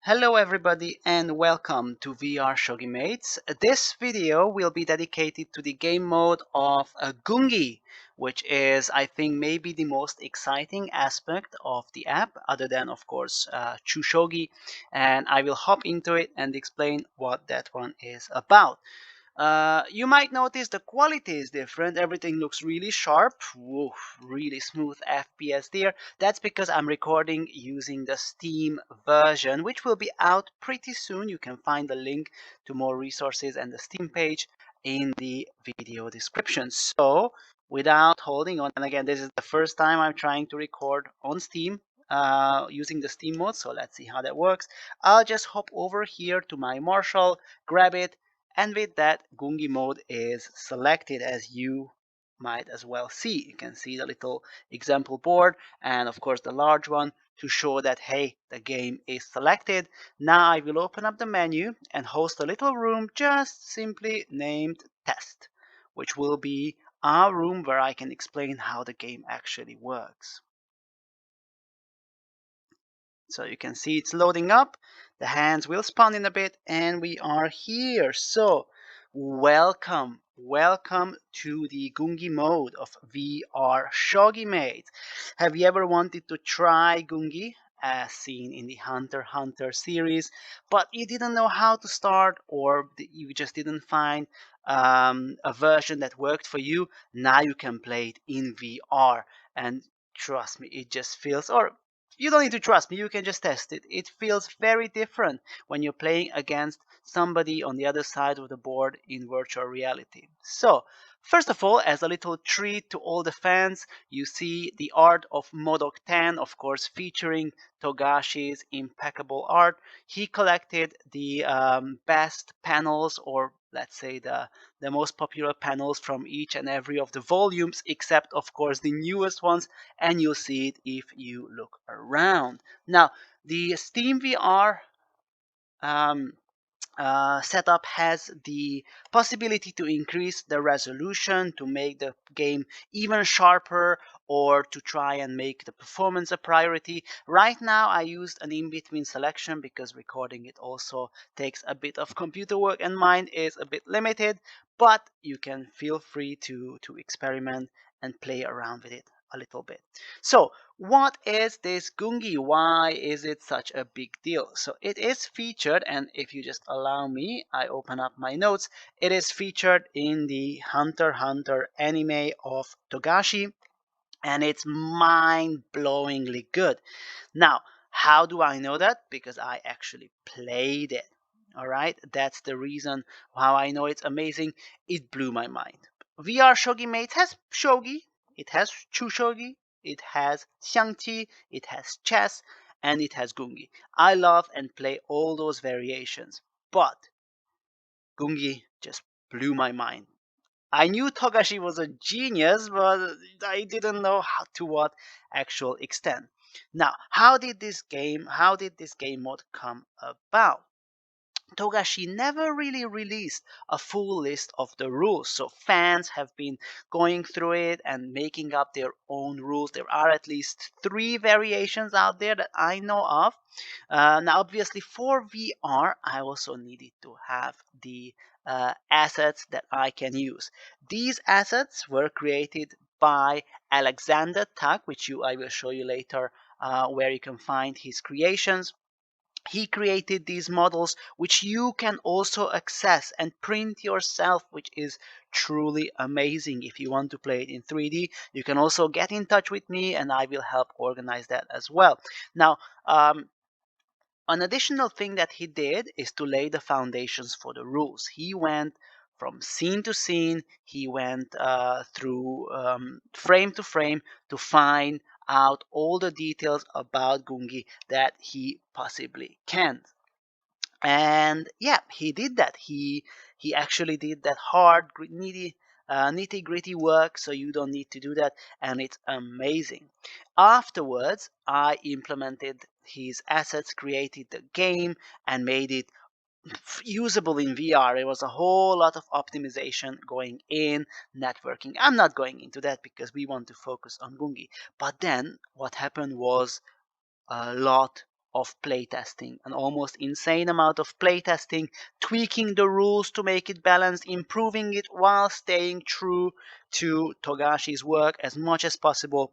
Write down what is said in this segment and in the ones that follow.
Hello everybody and welcome to VRShogiMates. This video will be dedicated to the game mode of Gungi, which is I think maybe the most exciting aspect of the app other than of course Chushogi, and I will hop into it and explain what that one is about. You might notice the quality is different. Everything looks really sharp. Whoa, really smooth FPS there. That's because I'm recording using the Steam version, which will be out pretty soon. You can find the link to more resources and the Steam page in the video description. So, without holding on, and again, this is the first time I'm trying to record on Steam using the Steam mode. So let's see how that works. I'll just hop over here to my Marshall, grab it, and with that, Gungi mode is selected, as you might as well see. You can see the little example board and of course the large one to show that, hey, the game is selected. Now I will open up the menu and host a little room just simply named test, which will be our room where I can explain how the game actually works. So you can see it's loading up. The hands will spawn in a bit and we are here. So welcome to the Gungi mode of VRShogiMates. Have you ever wanted to try Gungi as seen in the Hunter x Hunter series, but you didn't know how to start, or you just didn't find a version that worked for you? Now you can play it in VR, and trust me, it just feels, or you don't need to trust me, you can just test it. It feels very different when you're playing against somebody on the other side of the board in virtual reality. So, first of all, as a little treat to all the fans, you see the art of Modok 10, of course, featuring Togashi's impeccable art. He collected the best panels, or let's say the most popular panels from each and every of the volumes, except of course the newest ones, and you'll see it if you look around. Now, the Steam VR um, setup has the possibility to increase the resolution, to make the game even sharper, or to try and make the performance a priority. Right now I used an in-between selection because recording it also takes a bit of computer work and mine is a bit limited, but you can feel free to experiment and play around with it a little bit. So what is this Gungi? Why is it such a big deal? So it is featured, and if you just allow me, I open up my notes. It is featured in the Hunter x Hunter anime of Togashi, and it's mind-blowingly good. Now, how do I know that? Because I actually played it. All right, that's the reason how I know it's amazing. It blew my mind. VRShogiMates has shogi, it has chushogi, it has xiangqi, it has chess, and it has gungi. I love and play all those variations, but gungi just blew my mind. I knew Togashi was a genius, but I didn't know how to what actual extent. Now, how did this game mode come about? Togashi never really released a full list of the rules, so fans have been going through it and making up their own rules. There are at least 3 variations out there that I know of. Now, obviously, for VR, I also needed to have the assets that I can use. These assets were created by Alexander Tak, which I will show you later where you can find his creations. He created these models which you can also access and print yourself, which is truly amazing. If you want to play it in 3D, you can also get in touch with me and I will help organize that as well. Now, an additional thing that he did is to lay the foundations for the rules. He went from scene to scene, he went through frame to frame to find out all the details about Gungi that he possibly can. And yeah, he did that. He actually did that hard, nitty gritty work, so you don't need to do that, and it's amazing. Afterwards, I implemented his assets, created the game, and made it usable in VR. It was a whole lot of optimization going in, networking. I'm not going into that because we want to focus on Gungi. But then what happened was a lot of playtesting, an almost insane amount of playtesting, tweaking the rules to make it balanced, improving it while staying true to Togashi's work as much as possible.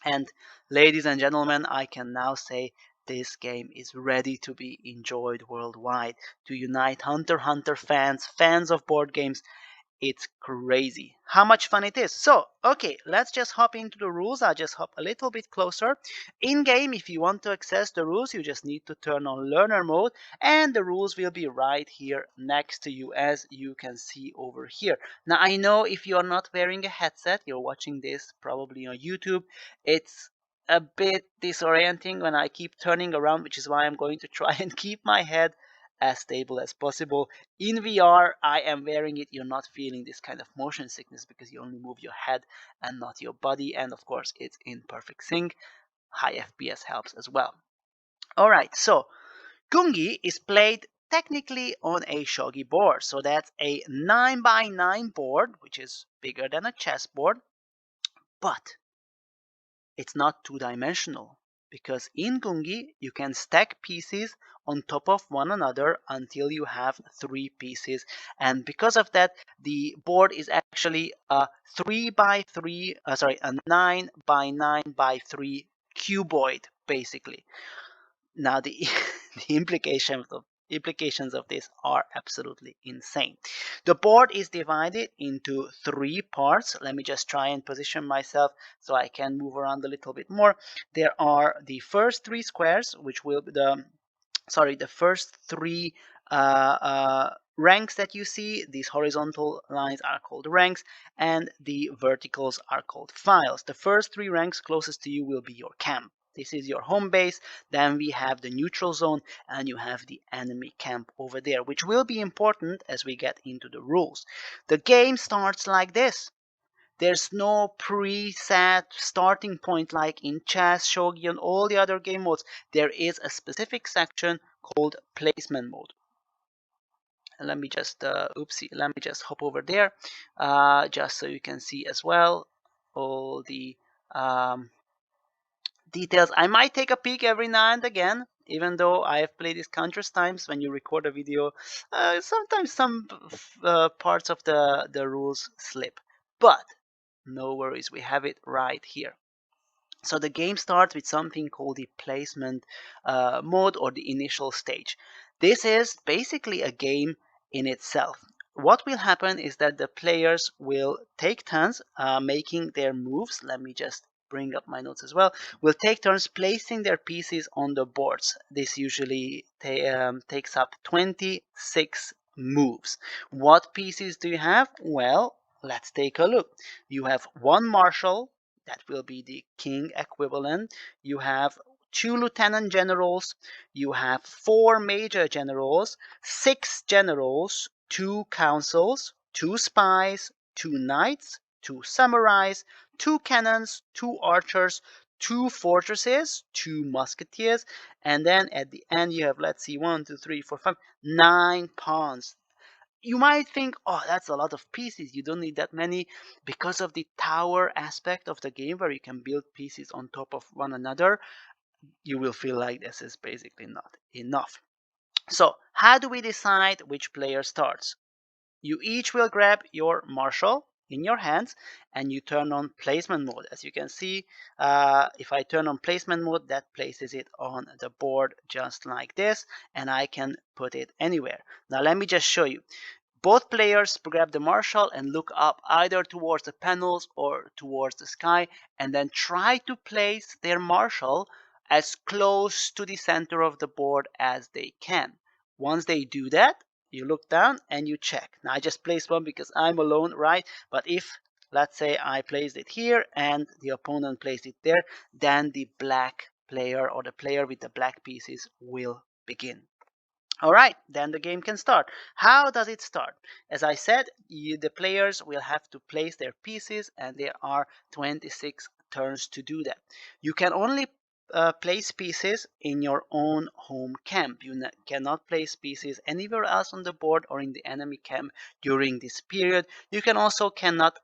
And ladies and gentlemen, I can now say this game is ready to be enjoyed worldwide, to unite Hunter x Hunter fans, fans of board games. It's crazy how much fun it is. So, okay, let's just hop into the rules. I'll just hop a little bit closer. In game, if you want to access the rules, you just need to turn on learner mode, and the rules will be right here next to you, as you can see over here. Now, I know if you are not wearing a headset, you're watching this probably on YouTube, it's a bit disorienting when I keep turning around, which is why I'm going to try and keep my head as stable as possible. In VR, I am wearing it. You're not feeling this kind of motion sickness because you only move your head and not your body. And of course, it's in perfect sync. High FPS helps as well. Alright, so Gungi is played technically on a shogi board. So that's a 9x9 board, which is bigger than a chessboard. But it's not two-dimensional, because in Gungi you can stack pieces on top of one another until you have 3 pieces, and because of that the board is actually a 9x9x3 cuboid basically. Now the the implications of this are absolutely insane. The board is divided into 3 parts. Let me just try and position myself so I can move around a little bit more. There are the first 3 squares, which will be the first 3 ranks that you see. These horizontal lines are called ranks, and the verticals are called files. The first 3 ranks closest to you will be your camp. This is your home base. Then we have the neutral zone, and you have the enemy camp over there, which will be important as we get into the rules. The game starts like this. There's no preset starting point like in chess, shogi, and all the other game modes. There is a specific section called placement mode. And let me just hop over there, just so you can see as well all the details. I might take a peek every now and again, even though I have played this countless times. When you record a video, sometimes some parts of the rules slip, but no worries, we have it right here. So the game starts with something called the placement mode, or the initial stage. This is basically a game in itself. What will happen is that the players will take turns making their moves. Let me just bring up my notes as well. Will take turns placing their pieces on the boards. This usually takes up 26 moves. What pieces do you have? Well, let's take a look. You have one marshal, that will be the king equivalent. You have 2 lieutenant generals. You have 4 major generals, 6 generals, 2 councils, 2 spies, 2 knights, 2 samurais, 2 cannons, 2 archers, 2 fortresses, 2 musketeers, and then at the end you have, let's see, 1, 2, 3, 4, 5, 9 pawns. You might think, oh, that's a lot of pieces. You don't need that many. Because of the tower aspect of the game, where you can build pieces on top of one another, you will feel like this is basically not enough. So how do we decide which player starts? You each will grab your marshal in your hands, and you turn on placement mode. As you can see, if I turn on placement mode, that places it on the board just like this, and I can put it anywhere. Now let me just show you. Both players grab the marshal and look up either towards the panels or towards the sky, and then try to place their marshal as close to the center of the board as they can. Once they do that, you look down and you check. Now I just placed one because I'm alone, right? But if, let's say, I placed it here and the opponent placed it there, then the black player, or the player with the black pieces, will begin. All right, then the game can start. How does it start? As I said, the players will have to place their pieces, and there are 26 turns to do that. You can only place pieces in your own home camp. You cannot place pieces anywhere else on the board or in the enemy camp during this period. You can also cannot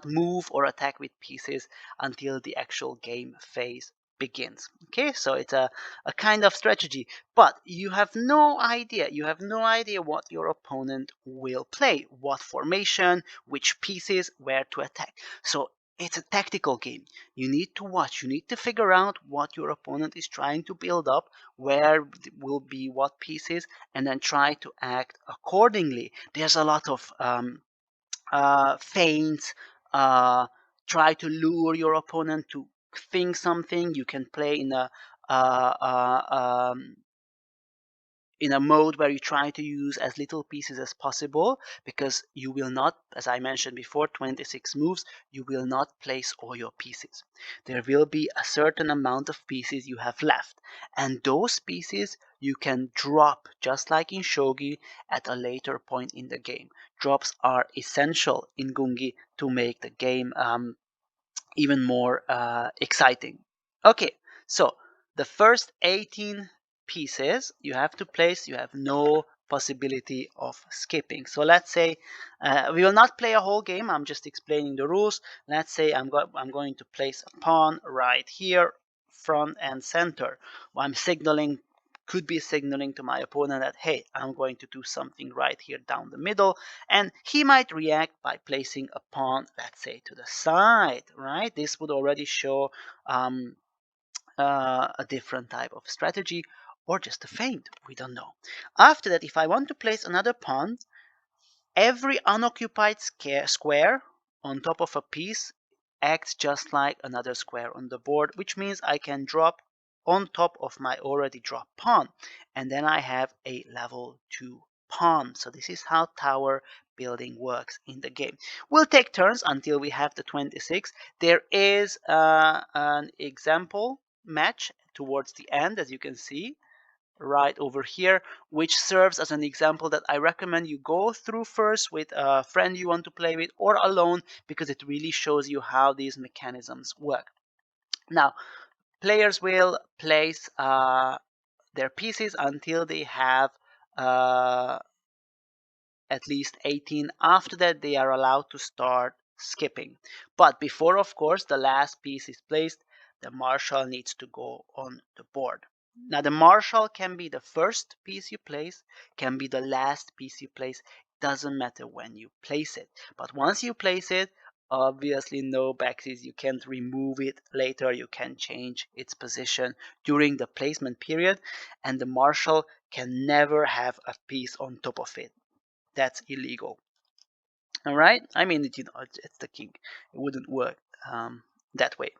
move or attack with pieces until the actual game phase begins. Okay, so it's a kind of strategy, but you have no idea. You have no idea what your opponent will play, what formation, which pieces, where to attack. So it's a tactical game. You need to watch. You need to figure out what your opponent is trying to build up, where will be what pieces, and then try to act accordingly. There's a lot of feints. Try to lure your opponent to think something. You can play uh, uh, um, in a mode where you try to use as little pieces as possible, because you will not, as I mentioned before, 26 moves, you will not place all your pieces. There will be a certain amount of pieces you have left, and those pieces you can drop, just like in shogi, at a later point in the game. Drops are essential in gungi to make the game even more exciting. Okay, so the first 18 pieces you have to place, you have no possibility of skipping. So let's say we will not play a whole game, I'm just explaining the rules. Let's say I'm going to place a pawn right here, front and center. Well, I'm signaling, could be signaling to my opponent that, hey, I'm going to do something right here down the middle, and he might react by placing a pawn, let's say, to the side, right? This would already show a different type of strategy, or just a feint, we don't know. After that, if I want to place another pawn, every unoccupied square on top of a piece acts just like another square on the board, which means I can drop on top of my already dropped pawn, and then I have a level 2 pawn. So this is how tower building works in the game. We'll take turns until we have the 26. There is an example match towards the end, as you can see right over here, which serves as an example that I recommend you go through first with a friend you want to play with, or alone, because it really shows you how these mechanisms work. Now, players will place their pieces until they have uh, at least 18. After that, they are allowed to start skipping. But before, of course, the last piece is placed, the marshal needs to go on the board. Now, the marshal can be the first piece you place, can be the last piece you place. Doesn't matter when you place it. But once you place it, obviously no backsies. You can't remove it later. You can change its position during the placement period. And the marshal can never have a piece on top of it. That's illegal. All right. I mean, it's the king. It wouldn't work that way.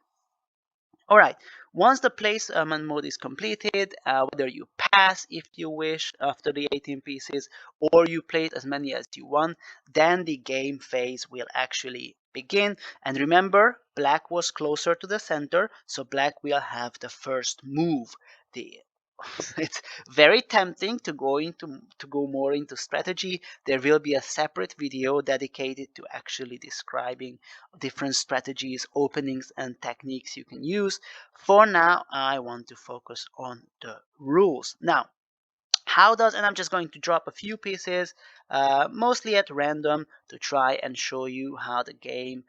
All right. Once the placement mode is completed, whether you pass if you wish after the 18 pieces, or you place as many as you want, then the game phase will actually begin. And remember, black was closer to the center, so black will have the first move. The It's very tempting to go more into strategy. There will be a separate video dedicated to actually describing different strategies, openings, and techniques you can use. For now, I want to focus on the rules. Now, and I'm just going to drop a few pieces, mostly at random, to try and show you how the game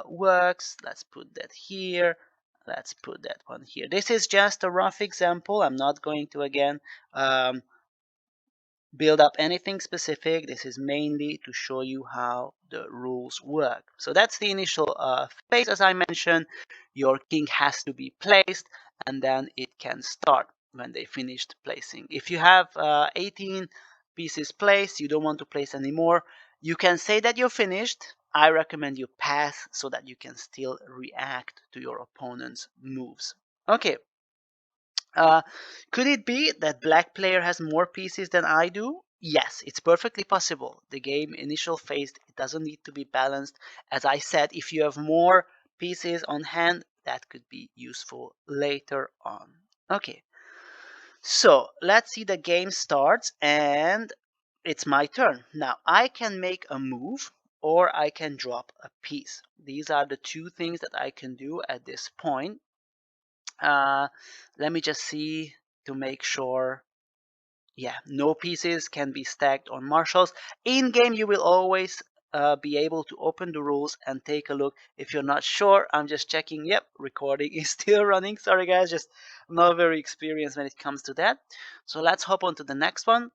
works. Let's put that here. Let's put that one here. This is just a rough example. I'm not going to, again, um, build up anything specific. This is mainly to show you how the rules work. So that's the initial phase. As I mentioned, your king has to be placed, and then it can start when they finished placing. If you have 18 pieces placed, you don't want to place anymore, you can say that you're finished. I recommend you pass so that you can still react to your opponent's moves. Okay, uh, could it be that black player has more pieces than I do? Yes, it's perfectly possible. The game initial phase, it doesn't need to be balanced. As I said, if you have more pieces on hand, that could be useful later on. Okay, so let's see, the game starts and it's my turn. Now I can make a move or I can drop a piece. These are the two things that I can do at this point. Let me just see to make sure. Yeah, no pieces can be stacked on marshals. In game, you will always be able to open the rules and take a look. If you're not sure, I'm just checking. Yep, recording is still running. Sorry guys, just not very experienced when it comes to that. So let's hop on to the next one.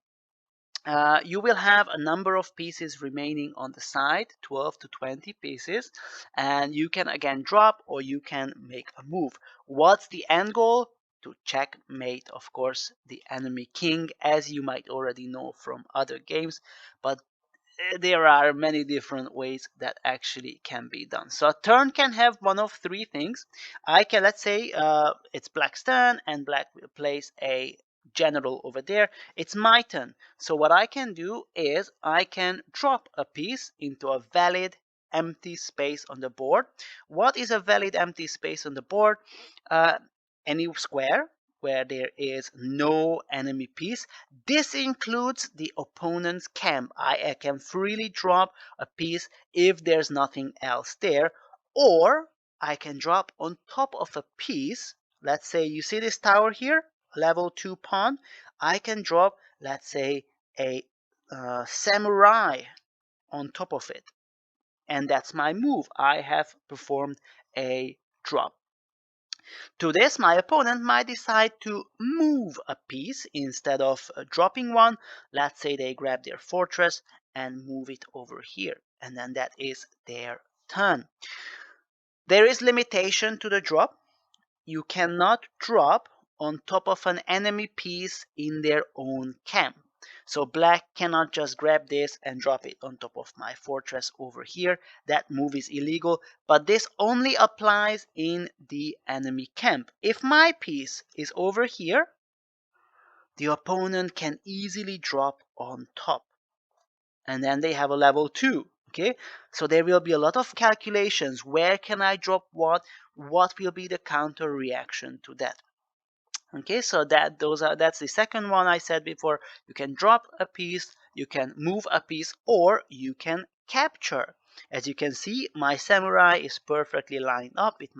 You will have a number of pieces remaining on the side, 12 to 20 pieces, and you can again drop or you can make a move. What's the end goal? To checkmate, of course, the enemy king, as you might already know from other games, but there are many different ways that actually can be done. So a turn can have one of three things. I can, let's say it's black's turn and black will place a general over there. It's my turn. So what I can do is I can drop a piece into a valid empty space on the board. What is a valid empty space on the board? Any square where there is no enemy piece. This includes the opponent's camp. I can freely drop a piece if there's nothing else there, or I can drop on top of a piece. Let's say you see this tower here, level 2 pawn. I can drop, let's say, a samurai on top of it. And that's my move. I have performed a drop. To this, my opponent might decide to move a piece instead of dropping one. Let's say they grab their fortress and move it over here, and then that is their turn. There is limitation to the drop. You cannot drop on top of an enemy piece in their own camp. So black cannot just grab this and drop it on top of my fortress over here. That move is illegal, but this only applies in the enemy camp. If my piece is over here, the opponent can easily drop on top. And then they have a level 2. Okay, so there will be a lot of calculations. Where can I drop what? What will be the counter reaction to that? Okay, so that's the second one I said before. You can drop a piece, you can move a piece, or you can capture. As you can see, my samurai is perfectly lined up with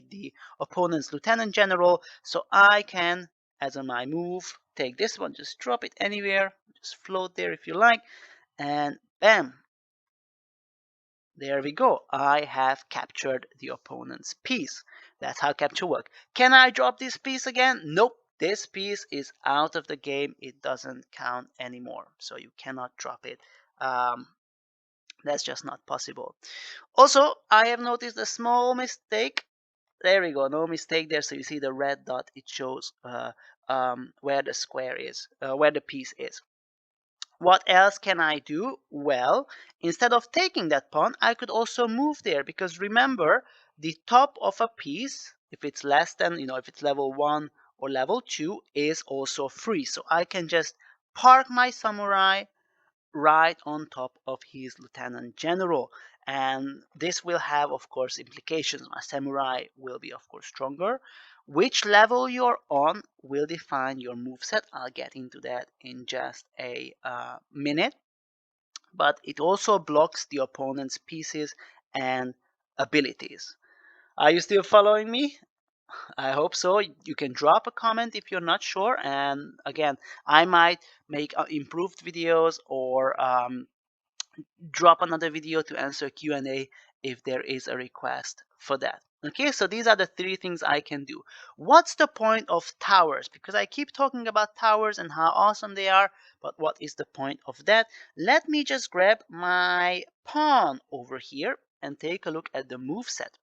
the opponent's lieutenant general, so I can, as on my move, take this one, just drop it anywhere, just float there if you like, and bam, there we go. I have captured the opponent's piece. That's how capture works. Can I drop this piece again? Nope. This piece is out of the game. It doesn't count anymore. So you cannot drop it. That's just not possible. Also, I have noticed a small mistake. There we go. No mistake there. So you see the red dot. It shows where the square is, where the piece is. What else can I do? Well, instead of taking that pawn, I could also move there, because remember, the top of a piece, if it's less than, if it's level 1 or level 2, is also free. So I can just park my samurai right on top of his lieutenant general. And this will have, of course, implications. My samurai will be, of course, stronger. Which level you're on will define your moveset. I'll get into that in just a minute. But it also blocks the opponent's pieces and abilities. Are you still following me? I hope so. You can drop a comment if you're not sure. And again, I might make improved videos or drop another video to answer Q&A if there is a request for that. Okay, so these are the three things I can do. What's the point of towers? Because I keep talking about towers and how awesome they are, but what is the point of that? Let me just grab my pawn over here and take a look at the move set.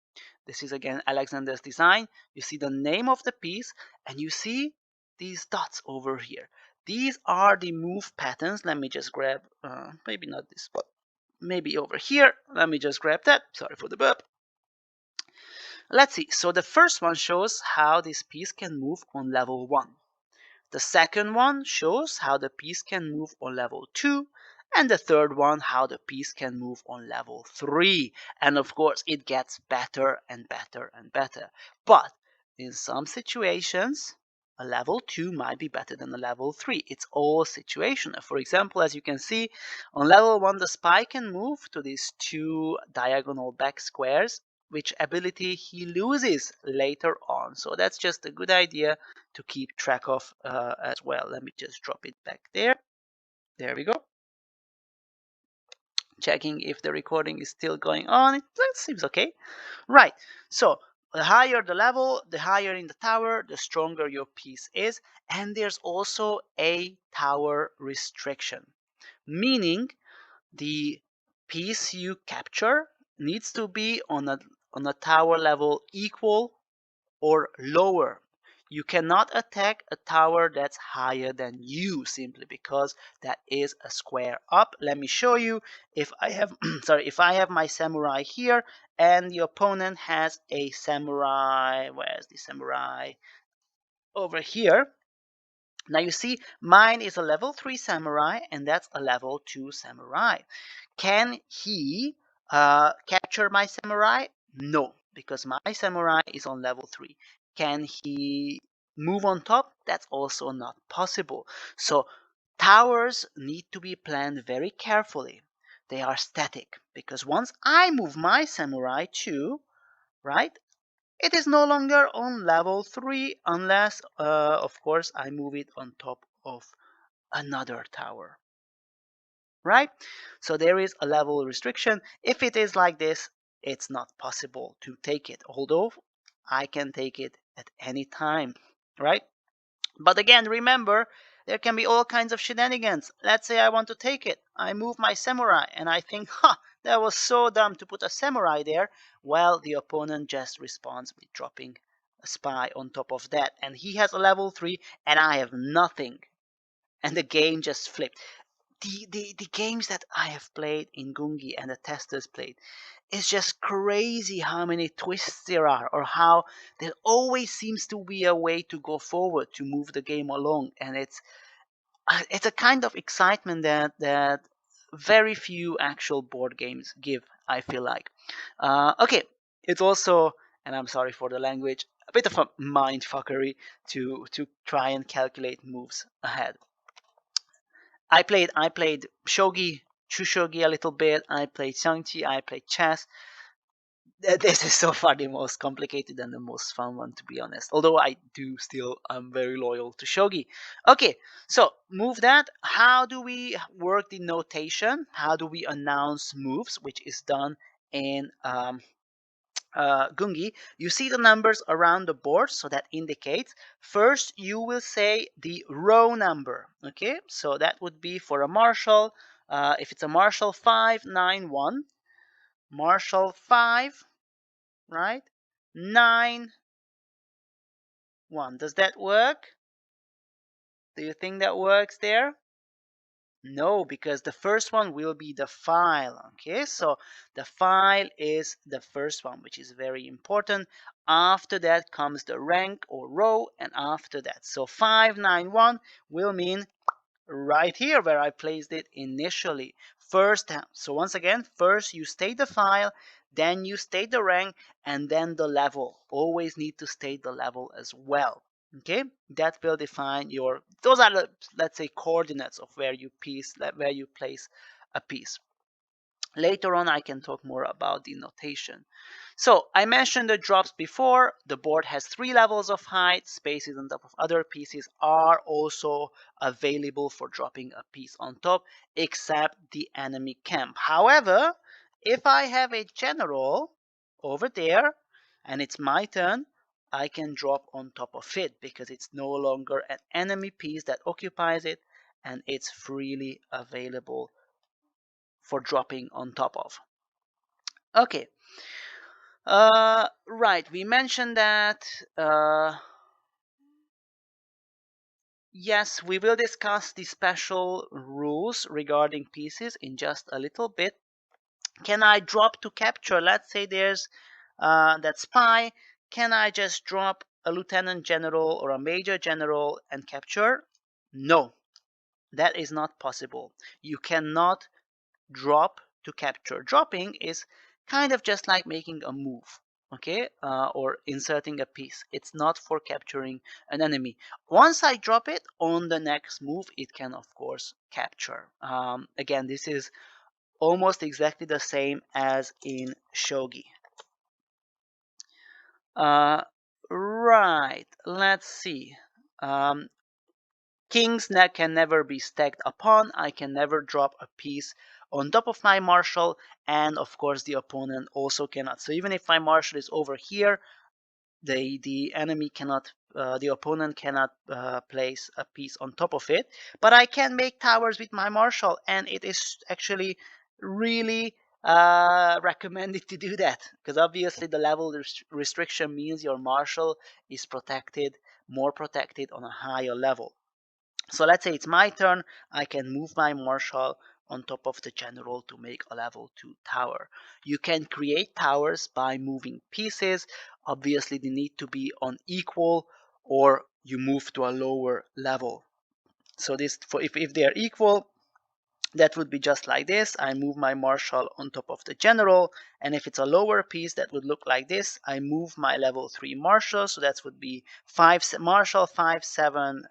This is again Alexander's design. You see the name of the piece and you see these dots over here. These are the move patterns. Let me just grab, maybe not this, but maybe over here. Let me just grab that. Sorry for the burp. Let's see. So the first one shows how this piece can move on level 1. The second one shows how the piece can move on level 2. And the third one, how the piece can move on level 3. And of course, it gets better and better and better. But in some situations, a level 2 might be better than a level 3. It's all situational. For example, as you can see, on level 1, the spy can move to these 2 diagonal back squares, which ability he loses later on. So that's just a good idea to keep track of as well. Let me just drop it back there. There we go. Checking if the recording is still going on. That seems okay. Right. So the higher the level, the higher in the tower, the stronger your piece is. And there's also a tower restriction, meaning the piece you capture needs to be on a tower level equal or lower. You cannot attack a tower that's higher than you simply because that is a square up. Let me show you. If I have if I have my samurai here and the opponent has a samurai, where's the samurai? Over here. Now you see mine is a level 3 samurai and that's a level 2 samurai. Can he capture my samurai? No, because my samurai is on level 3. Can he move on top? That's also not possible. So towers need to be planned very carefully. They are static because once I move my samurai too, right, it is no longer on level 3 unless, of course, I move it on top of another tower, right? So there is a level restriction. If it is like this, it's not possible to take it, although I can take it at any time, right? But again, remember, there can be all kinds of shenanigans. Let's say I want to take it. I move my samurai and I think, that was so dumb to put a samurai there. Well, the opponent just responds with dropping a spy on top of that. And he has a level 3 and I have nothing. And the game just flipped. The games that I have played in Gungi and the testers played, it's just crazy how many twists there are, or how there always seems to be a way to go forward to move the game along, and it's a kind of excitement that very few actual board games give. I feel like, okay, it's also, and I'm sorry for the language, a bit of a mind fuckery to try and calculate moves ahead. I played shogi, chushogi a little bit. I played xiangqi. I played chess. This is so far the most complicated and the most fun one, to be honest. Although I do still, I'm very loyal to shogi. Okay, so move that. How do we work the notation? How do we announce moves, which is done in Gungi? You see the numbers around the board, so that indicates first you will say the row number. Okay, so that would be for a marshal. If it's a marshal 591, marshal 5, right? 9 1. Does that work? Do you think that works there? No, because the first one will be the file. Okay, so the file is the first one, which is very important. After that comes the rank or row, and after that. So 591 will mean right here where I placed it initially. First, so once again, first you state the file, then you state the rank, and then the level. Always need to state the level as well. Okay, that will define your, those are the, let's say, coordinates of where you place a piece. Later on, I can talk more about the notation. So I mentioned the drops before. The board has 3 levels of height. Spaces on top of other pieces are also available for dropping a piece on top, except the enemy camp. However, if I have a general over there and it's my turn, I can drop on top of it because it's no longer an enemy piece that occupies it, and it's freely available for dropping on top of. Okay. Right. We mentioned that. Yes, we will discuss the special rules regarding pieces in just a little bit. Can I drop to capture? Let's say there's that spy. Can I just drop a lieutenant general or a major general and capture? No, that is not possible. You cannot drop to capture. Dropping is kind of just like making a move, okay, or inserting a piece. It's not for capturing an enemy. Once I drop it on the next move, it can of course capture. Again, this is almost exactly the same as in shogi. Right, let's see. Kings can never be stacked upon. I can never drop a piece on top of my marshal, and of course the opponent also cannot. So even if my marshal is over here, the enemy cannot, the opponent cannot place a piece on top of it. But I can make towers with my marshal, and it is actually really recommended to do that, because obviously the level restriction means your marshal is protected, more protected on a higher level. So let's say it's my turn. I can move my marshal on top of the general to make a level 2 tower. You can create towers by moving pieces. Obviously they need to be on equal, or you move to a lower level. So this, for if they are equal, that would be just like this. I move my marshal on top of the general, and if it's a lower piece, that would look like this. I move my level 3 marshal, so that would be 5 marshal 5 7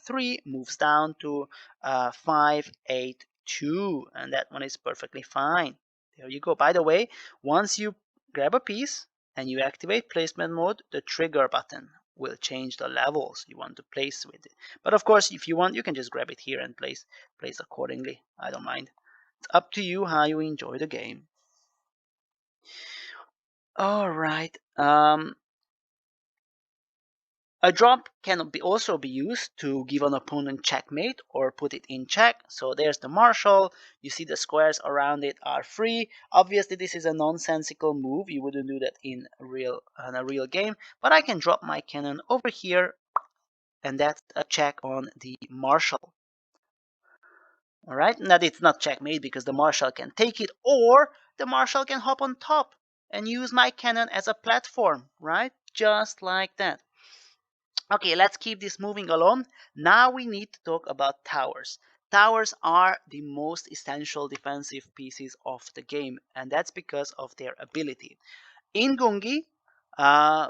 3 moves down to 5 8 2, and that one is perfectly fine. There you go. By the way, once you grab a piece and you activate placement mode, the trigger button will change the levels you want to place with it. But of course, if you want, you can just grab it here and place accordingly. I don't mind. It's up to you how you enjoy the game. All right. A drop can also be used to give an opponent checkmate or put it in check. So there's the marshal. You see the squares around it are free. Obviously, this is a nonsensical move. You wouldn't do that in a real game. But I can drop my cannon over here, and that's a check on the marshal. All right, now it's not checkmate because the marshal can take it, or the marshal can hop on top and use my cannon as a platform, right? Just like that. Okay, let's keep this moving along. Now we need to talk about towers. Towers are the most essential defensive pieces of the game, and that's because of their ability. In Gungi, uh,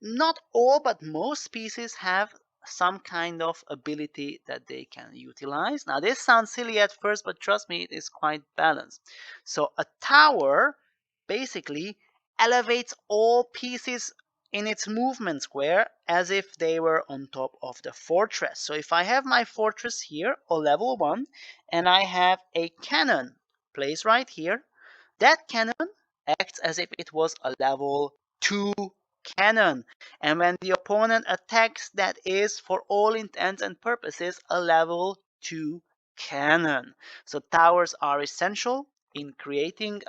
not all but most pieces have some kind of ability that they can utilize. Now this sounds silly at first, but trust me, it is quite balanced. So a tower basically elevates all pieces in its movement square as if they were on top of the fortress. So if I have my fortress here, or level 1, and I have a cannon placed right here, that cannon acts as if it was a level 2 cannon. And when the opponent attacks, that is, for all intents and purposes, a level 2 cannon. So towers are essential in creating,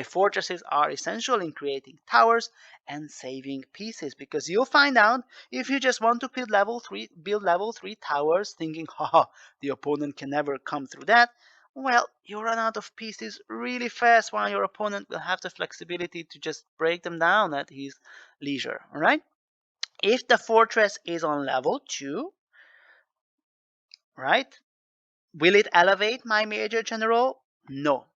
fortresses are essential in creating towers and saving pieces, because you'll find out if you just want to build level 3 towers thinking, haha, the opponent can never come through that, well, you run out of pieces really fast, while your opponent will have the flexibility to just break them down at his leisure, all right? If the fortress is on level 2, right, will it elevate my major general? No.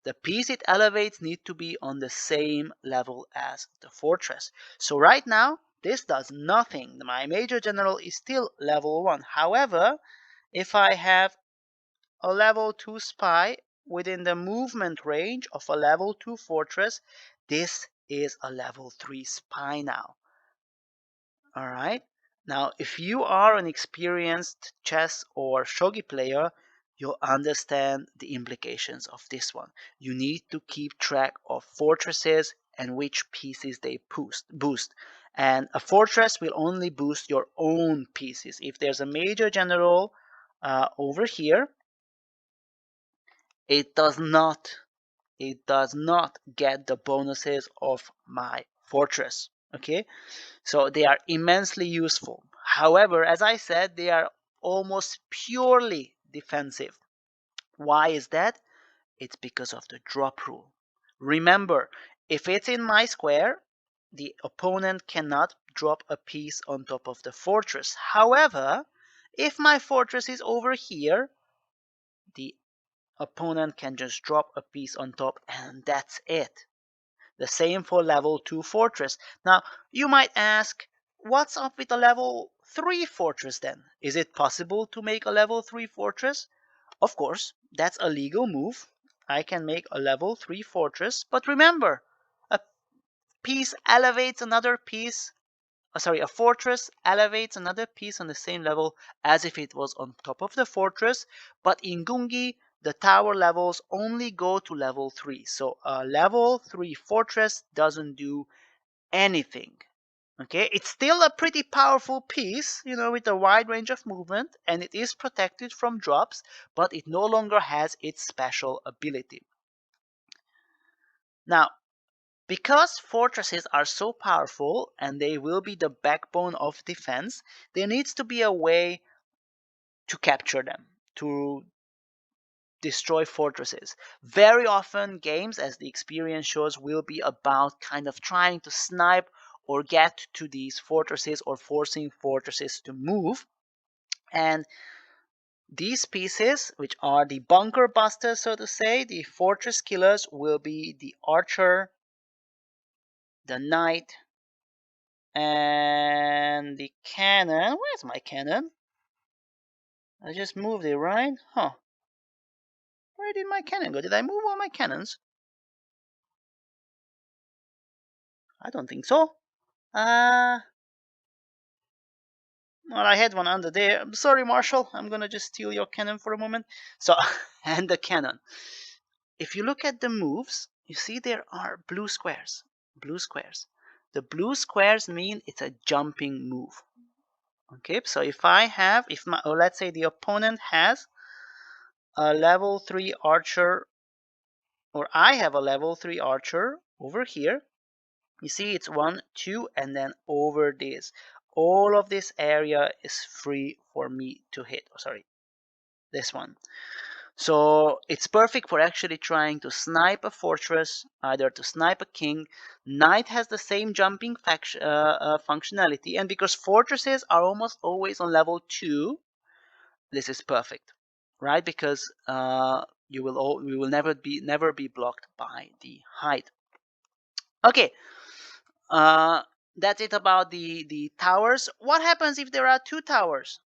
The piece it elevates need to be on the same level as the fortress. So right now, this does nothing. My major general is still level 1. However, if I have a level 2 spy within the movement range of a level 2 fortress, this is a level 3 spy now. All right. Now, if you are an experienced chess or shogi player, you'll understand the implications of this one. You need to keep track of fortresses and which pieces they boost. And a fortress will only boost your own pieces. If there's a major general over here, it does not get the bonuses of my fortress. Okay, so they are immensely useful. However, as I said, they are almost purely defensive. Why is that? It's because of the drop rule. Remember, if it's in my square, the opponent cannot drop a piece on top of the fortress. However, if my fortress is over here, the opponent can just drop a piece on top, and that's it. The same for level 2 fortress. Now, you might ask, what's up with a level 3 fortress then? Is it possible to make a level 3 fortress? Of course, that's a legal move. I can make a level 3 fortress, but remember, a piece elevates another piece a fortress elevates another piece on the same level as if it was on top of the fortress. But in Gungi, the tower levels only go to level 3. So a level 3 fortress doesn't do anything. Okay, it's still a pretty powerful piece, with a wide range of movement, and it is protected from drops, but it no longer has its special ability. Now, because fortresses are so powerful and they will be the backbone of defense, there needs to be a way to capture them, to destroy fortresses. Very often, games, as the experience shows, will be about kind of trying to snipe or get to these fortresses or forcing fortresses to move. And these pieces, which are the bunker busters, so to say, the fortress killers, will be the archer, the knight, and the cannon. Where's my cannon? I just moved it, right? Huh. Where did my cannon go? Did I move all my cannons? I don't think so. Well, I had one under there. I'm sorry, Marshall. I'm gonna just steal your cannon for a moment. So, and the cannon. If you look at the moves, you see there are blue squares. Blue squares. The blue squares mean it's a jumping move. Okay, so if let's say the opponent has a level 3 archer, or I have a level 3 archer over here, you see it's 1, 2, and then over this. All of this area is free for me to hit. Oh, sorry, this one. So it's perfect for actually trying to snipe a fortress, either to snipe a king. Knight has the same jumping functionality, and because fortresses are almost always on level 2, this is perfect, right? Because you will never be blocked by the height. Okay, uh, that's it about the towers. What happens if there are 2 towers?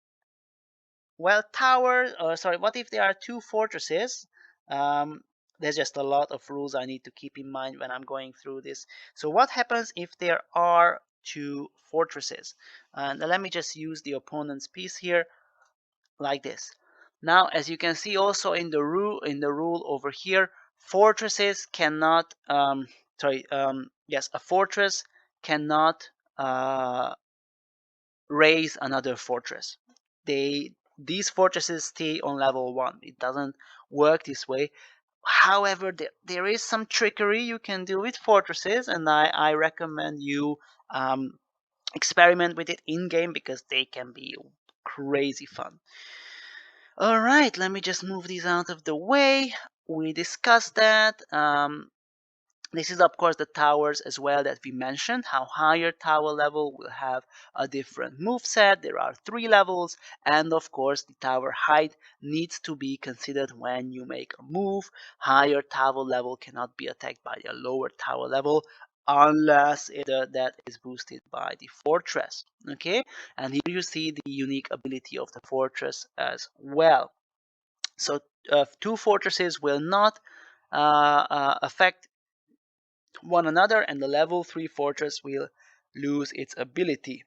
Well, what if there are 2 fortresses? Um, there's just a lot of rules I need to keep in mind when I'm going through this. So what happens if there are 2 fortresses? And let me just use the opponent's piece here like this. Now, as you can see also in the rule over here, fortresses cannot, a fortress cannot raise another fortress. These fortresses stay on level 1. It doesn't work this way. However, there is some trickery you can do with fortresses, and I recommend you experiment with it in game because they can be crazy fun. All right, let me just move these out of the way. We discussed that. This is of course the towers as well that we mentioned, how higher tower level will have a different move set. There are 3 levels, and of course the tower height needs to be considered when you make a move. Higher tower level cannot be attacked by a lower tower level unless that is boosted by the fortress. Okay, and here you see the unique ability of the fortress as well. So 2 fortresses will not affect one another, and the level 3 fortress will lose its ability.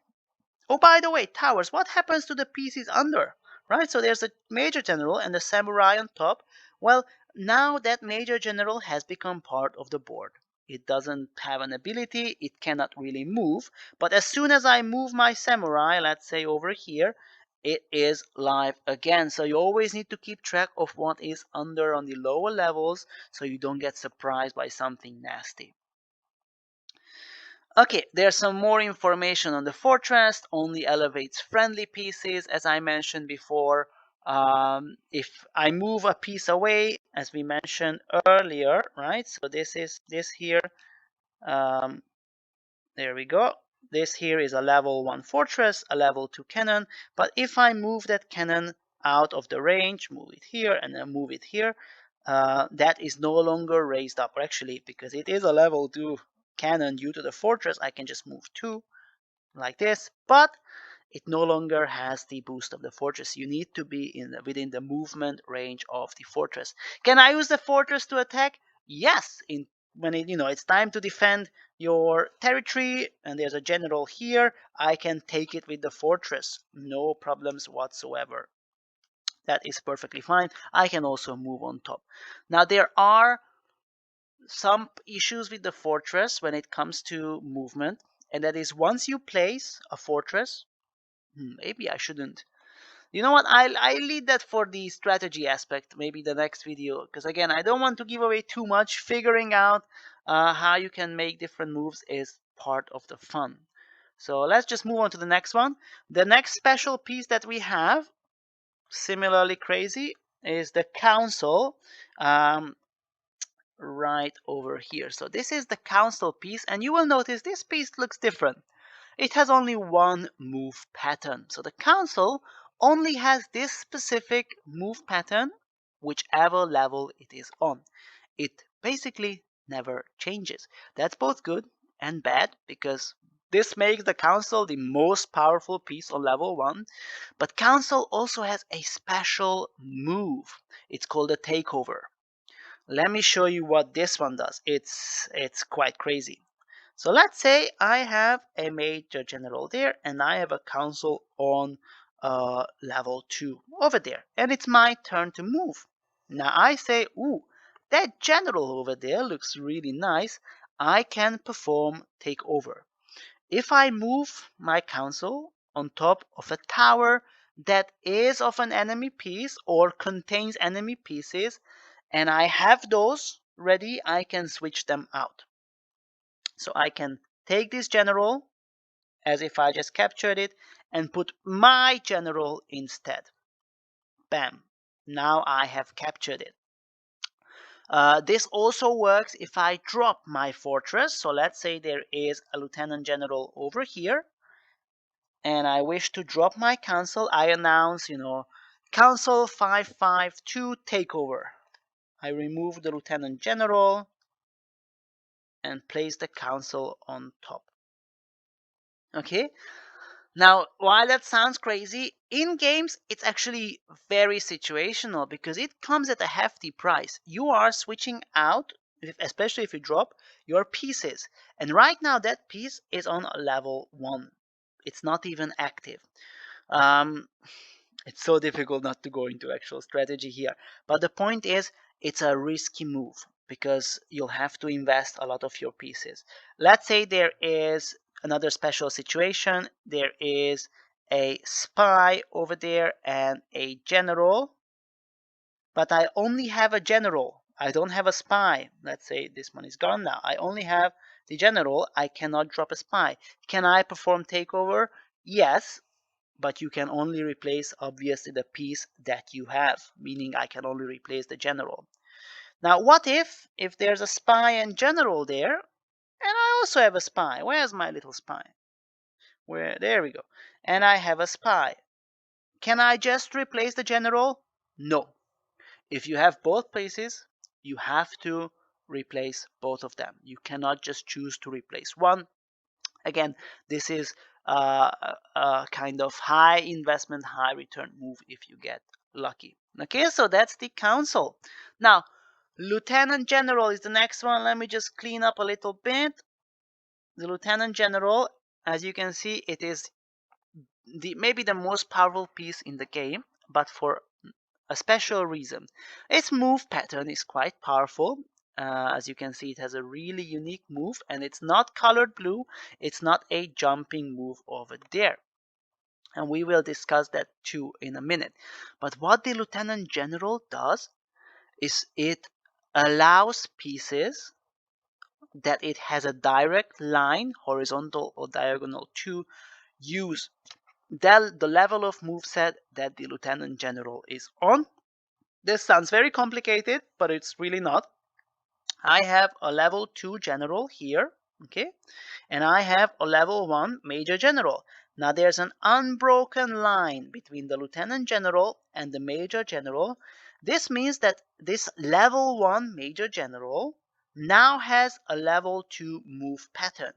Oh, by the way, towers, what happens to the pieces under? Right, so there's a major general and a samurai on top. Well, now that major general has become part of the board. It doesn't have an ability, it cannot really move, but as soon as I move my samurai, let's say over here, it is live again. So you always need to keep track of what is under on the lower levels so you don't get surprised by something nasty. Okay, there's some more information on the fortress. Only elevates friendly pieces, as I mentioned before. If I move a piece away, as we mentioned earlier, right? So this here. Um, there we go. This here is a level 1 fortress, a level 2 cannon. But if I move that cannon out of the range, move it here and then move it here, that is no longer raised up. Or actually, because it is a level 2 cannon due to the fortress, I can just move 2 like this. But it no longer has the boost of the fortress. You need to be within the movement range of the fortress. Can I use the fortress to attack? Yes. When it's time to defend, your territory and there's a general here, I can take it with the fortress. No problems whatsoever. That is perfectly fine. I can also move on top. Now there are some issues with the fortress when it comes to movement, and that is once you place a fortress, maybe I shouldn't. You know what? I leave that for the strategy aspect, maybe the next video, because again, I don't want to give away too much. Figuring out how you can make different moves is part of the fun. So let's just move on to the next one. The next special piece that we have, similarly crazy, is the council. Right over here. So this is the council piece, and you will notice this piece looks different. It has only one move pattern. So the council only has this specific move pattern, whichever level it is on. It basically never changes. That's both good and bad, because this makes the council the most powerful piece on level 1. But council also has a special move. It's called a takeover. Let me show you what this one does. It's quite crazy. So let's say I have a major general there and I have a council on level 2 over there, and it's my turn to move. Now I say, ooh, that general over there looks really nice. I can perform takeover. If I move my council on top of a tower that is of an enemy piece or contains enemy pieces, and I have those ready, I can switch them out. So I can take this general as if I just captured it and put my general instead. Bam. Now I have captured it. This also works if I drop my fortress. So let's say there is a lieutenant general over here and I wish to drop my council. I announce, council 552 takeover. I remove the lieutenant general and place the council on top. Okay, now while that sounds crazy, in games it's actually very situational because it comes at a hefty price. You are switching out, especially if you drop your pieces, and right now that piece is on level 1. It's not even active. um, It's so difficult not to go into actual strategy here. But the point is, it's a risky move because you'll have to invest a lot of your pieces. Let's say there is another special situation. There is a spy over there and a general, but I only have a general. I don't have a spy. Let's say this one is gone now. I only have the general. I cannot drop a spy. Can I perform takeover? Yes, but you can only replace obviously the piece that you have, meaning I can only replace the general. Now what if there's a spy and general there, and I also have a spy? Where's my little spy? There we go. And I have a spy. Can I just replace the general? No. If you have both places, you have to replace both of them. You cannot just choose to replace one. Again, this is a kind of high investment, high return move if you get lucky. Okay, so that's the council. Now, Lieutenant General is the next one. Let me just clean up a little bit. The Lieutenant General, as you can see, it is maybe the most powerful piece in the game, but for a special reason. Its move pattern is quite powerful. As you can see, it has a really unique move, and it's not colored blue. It's not a jumping move over there. And we will discuss that too in a minute. But what the Lieutenant General does is it allows pieces that it has a direct line, horizontal or diagonal, to use the level of moveset that the Lieutenant General is on. This sounds very complicated, but it's really not. I have a level 2 general here, okay? And I have a level 1 major general. Now there's an unbroken line between the lieutenant general and the major general. This means that this level 1 major general now has a level 2 move pattern.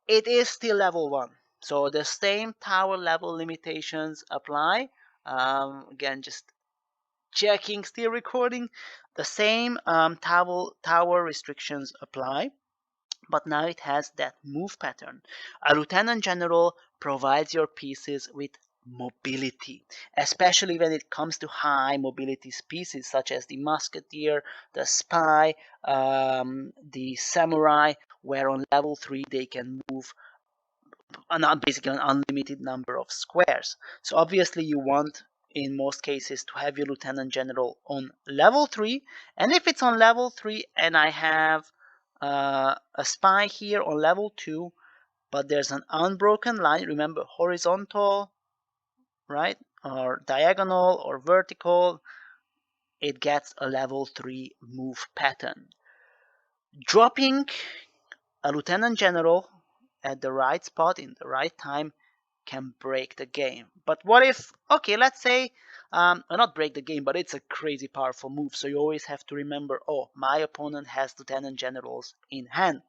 It is still level 1. So the same tower level limitations apply. Again, just checking, still recording. The same tower restrictions apply, but now it has that move pattern. A lieutenant general provides your pieces with mobility, especially when it comes to high mobility pieces such as the musketeer, the spy, the samurai, where on level 3 they can move basically an unlimited number of squares. So obviously you want in most cases to have your lieutenant general on level 3, and if it's on level 3 and I have a spy here on level 2, but there's an unbroken line, remember horizontal, right, or diagonal or vertical, it gets a level 3 move pattern. Dropping a lieutenant general at the right spot in the right time can break the game. But what if, okay, let's say, not break the game, but it's a crazy powerful move. So you always have to remember, oh, my opponent has lieutenant generals in hand.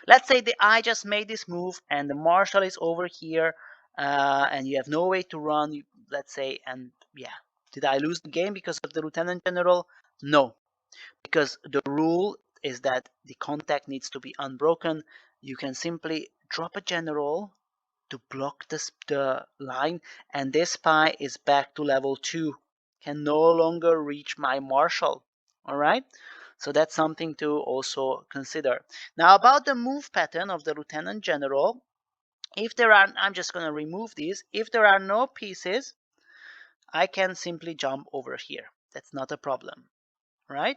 Let's say that I just made this move and the marshal is over here, and you have no way to run, let's say, and yeah, did I lose the game because of the lieutenant general? No, because the rule is that the contact needs to be unbroken. You can simply drop a general to block the line, and this spy is back to level 2, can no longer reach my marshal. All right, so that's something to also consider. Now about the move pattern of the lieutenant general, if there are, I'm just going to remove these, if there are no pieces, I can simply jump over here. That's not a problem, right?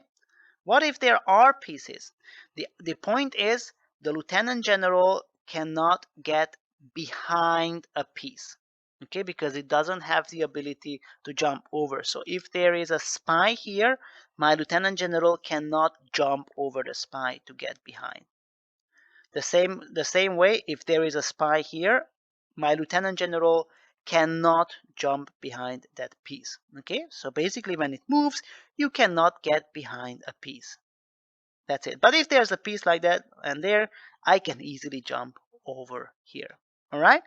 What if there are pieces? The point is the lieutenant general cannot get behind a piece, okay, because it doesn't have the ability to jump over. So if there is a spy here, my lieutenant general cannot jump over the spy to get behind. The same way, if there is a spy here, my lieutenant general cannot jump behind that piece. Okay, so basically when it moves, you cannot get behind a piece. That's it. But if there's a piece like that and there, I can easily jump over here. All right?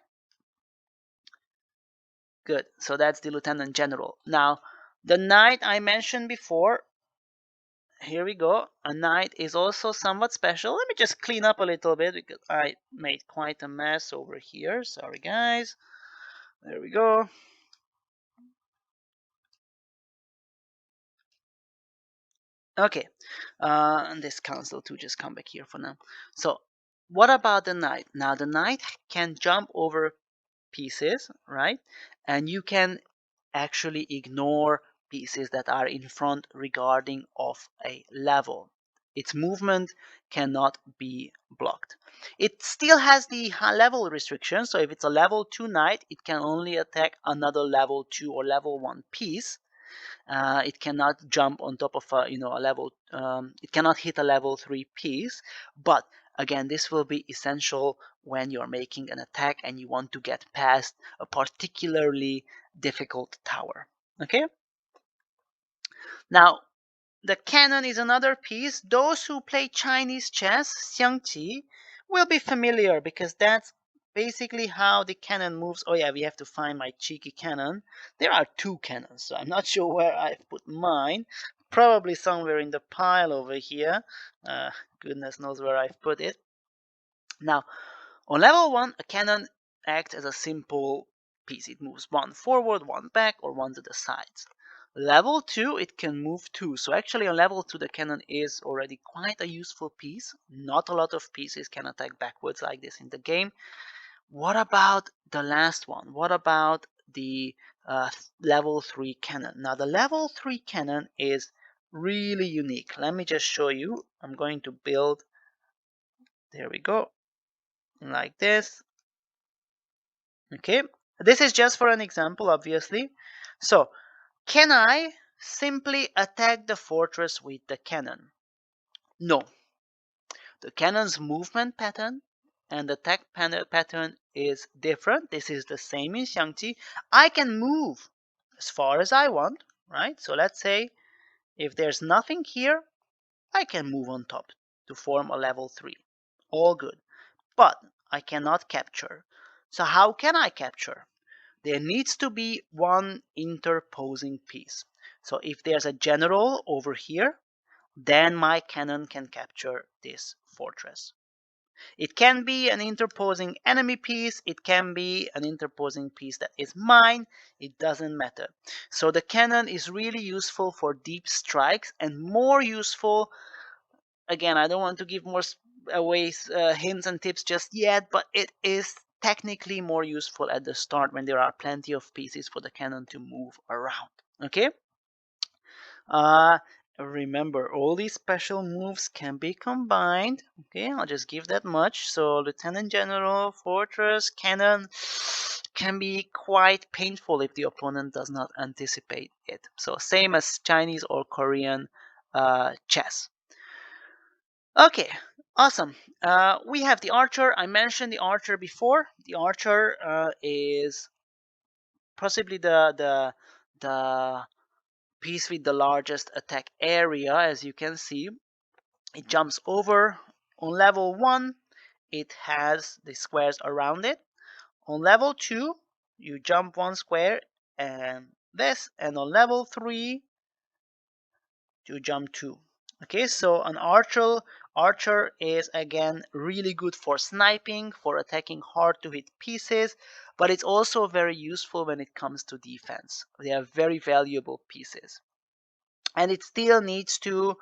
Good. So that's the lieutenant general. Now, the knight I mentioned before, here we go. A knight is also somewhat special. Let me just clean up a little bit because I made quite a mess over here. Sorry, guys. There we go. Okay. And this cancel to just come back here for now. So, what about the knight? Now, the knight can jump over pieces, right? And you can actually ignore pieces that are in front regarding of a level. Its movement cannot be blocked. It still has the level restriction, so if it's a level 2 knight, it can only attack another level 2 or level 1 piece. It cannot jump on top of a level. It cannot hit a level 3 piece, but again, this will be essential when you're making an attack and you want to get past a particularly difficult tower. Okay. Now, the cannon is another piece. Those who play Chinese chess, xiangqi, will be familiar because that's basically how the cannon moves. Oh yeah, we have to find my cheeky cannon. There are 2 cannons, so I'm not sure where I've put mine. Probably somewhere in the pile over here. Goodness knows where I've put it. Now, on level 1, a cannon acts as a simple piece. It moves 1 forward, 1 back, or 1 to the sides. Level 2, it can move 2. So actually on level 2, the cannon is already quite a useful piece. Not a lot of pieces can attack backwards like this in the game. What about the last one? What about the level 3 cannon? Now the level 3 cannon is really unique. Let me just show you. I'm going to build, there we go, like this. Okay, this is just for an example, obviously. So, can I simply attack the fortress with the cannon? No. The cannon's movement pattern and the attack pattern is different. This is the same in xiangqi. I can move as far as I want, right? So let's say if there's nothing here, I can move on top to form a level 3. All good. But I cannot capture. So how can I capture? There needs to be one interposing piece. So if there's a general over here, then my cannon can capture this fortress. It can be an interposing enemy piece. It can be an interposing piece that is mine. It doesn't matter. So the cannon is really useful for deep strikes, and more useful. Again, I don't want to give more away hints and tips just yet, but it is technically more useful at the start when there are plenty of pieces for the cannon to move around. Okay. Uh, Remember, all these special moves can be combined. Okay, I'll just give that much. So, Lieutenant General, Fortress, Cannon can be quite painful if the opponent does not anticipate it. So, same as Chinese or Korean chess. Okay, awesome. We have the archer. I mentioned the archer before. The archer is possibly the piece with the largest attack area. As you can see, it jumps over. On level 1, it has the squares around it. On level 2, you jump 1 square and this, and on level 3, you jump 2. Okay, so an archer is again really good for sniping, for attacking hard to hit pieces, but it's also very useful when it comes to defense. They are very valuable pieces. And it still needs to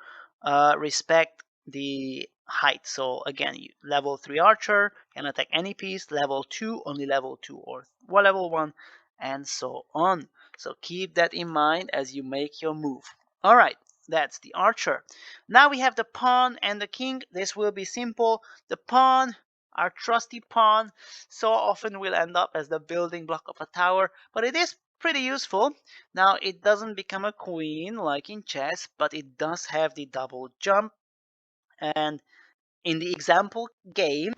respect the height. So again, level 3 archer can attack any piece, level 2 only level 2 or level 1, and so on. So keep that in mind as you make your move. All right, that's the archer. Now we have the pawn and the king. This will be simple. The pawn, our trusty pawn, so often will end up as the building block of a tower, but it is pretty useful. Now, it doesn't become a queen like in chess, but it does have the double jump. And in the example game,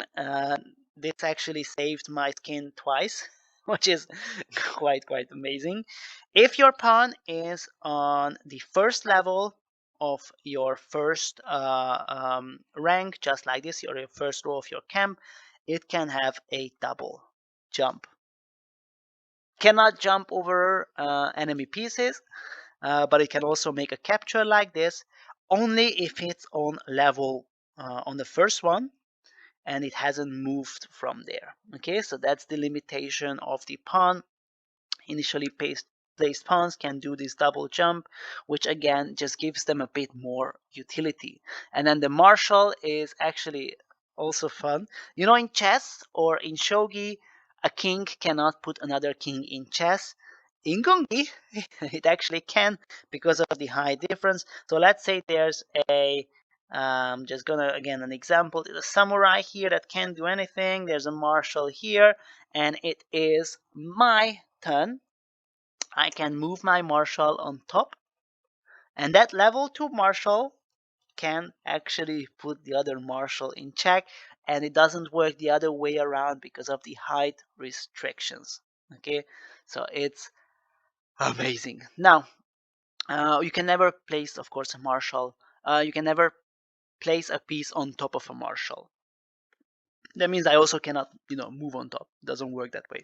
this actually saved my skin twice, which is quite amazing. If your pawn is on the first level of your first rank, just like this, or your first row of your camp, it can have a double jump. Cannot jump over enemy pieces, but it can also make a capture like this only if it's on level on the first one and it hasn't moved from there. Okay, so that's the limitation of the pawn. Initially placed pawns can do this double jump, which again just gives them a bit more utility. And then the marshal is actually also fun. You know, in chess or in shogi, a king cannot put another king in chess. In Gungi, it actually can because of the height difference. So let's say there's a just gonna again an example. There's a samurai here that can't do anything. There's a marshal here, and it is my turn. I can move my marshal on top, and that level 2 marshal can actually put the other marshal in check, and it doesn't work the other way around because of the height restrictions. Okay, so it's amazing. Now, you can never place, of course, a marshal. You can never place a piece on top of a marshal. That means I also cannot, move on top. It doesn't work that way.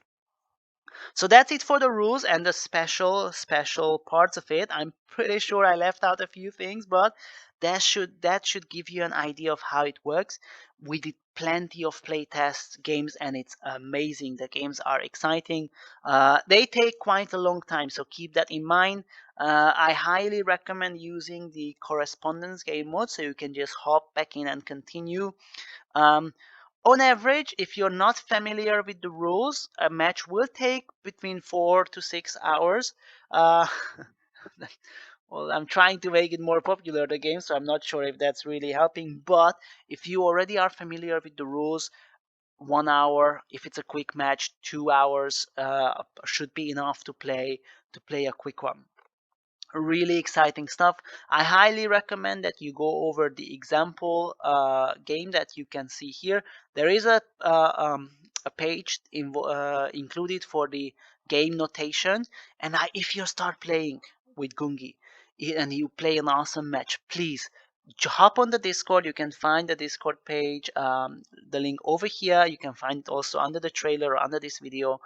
So that's it for the rules and the special parts of it. I'm pretty sure I left out a few things, but that should give you an idea of how it works. We did plenty of playtest games, and it's amazing. The games are exciting. They take quite a long time, so keep that in mind. I highly recommend using the correspondence game mode, so you can just hop back in and continue. Um, on average, if you're not familiar with the rules, a match will take between 4 to 6 hours. Uh, well, I'm trying to make it more popular, the game, so I'm not sure if that's really helping. But if you already are familiar with the rules, 1 hour, if it's a quick match, 2 hours should be enough to play a quick one. Really exciting stuff. I highly recommend that you go over the example game that you can see here. There is a page included for the game notation, and if you start playing with Gungi and you play an awesome match, please hop on the Discord. You can find the Discord page, the link over here. You can find it also under the trailer or under this video.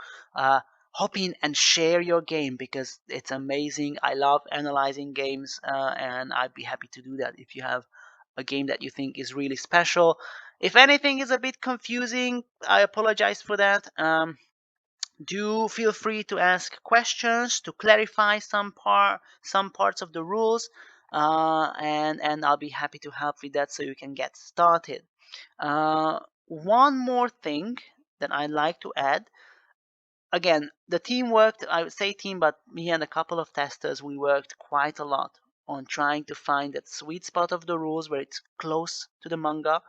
Hop in and share your game because it's amazing. I love analyzing games, and I'd be happy to do that if you have a game that you think is really special. If anything is a bit confusing, I apologize for that. Do feel free to ask questions to clarify some parts of the rules, and I'll be happy to help with that so you can get started. One more thing that I'd like to add. Again, the team worked, I would say team, but me and a couple of testers, we worked quite a lot on trying to find that sweet spot of the rules where it's close to the manga,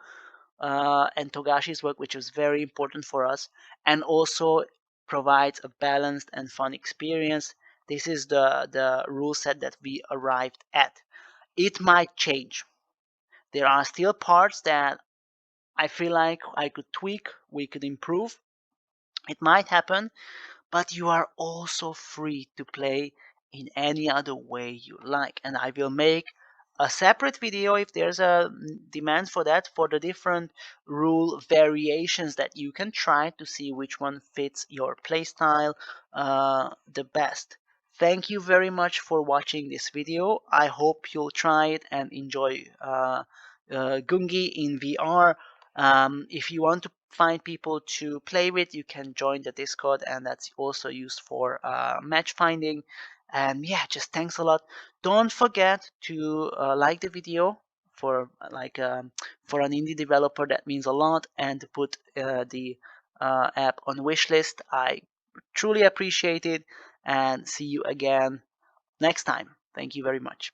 and Togashi's work, which was very important for us, and also provides a balanced and fun experience. This is the rule set that we arrived at. It might change. There are still parts that I feel like I could tweak, we could improve. It might happen, but you are also free to play in any other way you like. And I will make a separate video if there's a demand for that, for the different rule variations that you can try to see which one fits your playstyle the best. Thank you very much for watching this video. I hope you'll try it and enjoy Gungi in VR. If you want to find people to play with, you can join the Discord, and that's also used for match finding. And yeah, just thanks a lot. Don't forget to like the video for for an indie developer. That means a lot, and to put the app on wishlist. I truly appreciate it, and see you again next time. Thank you very much.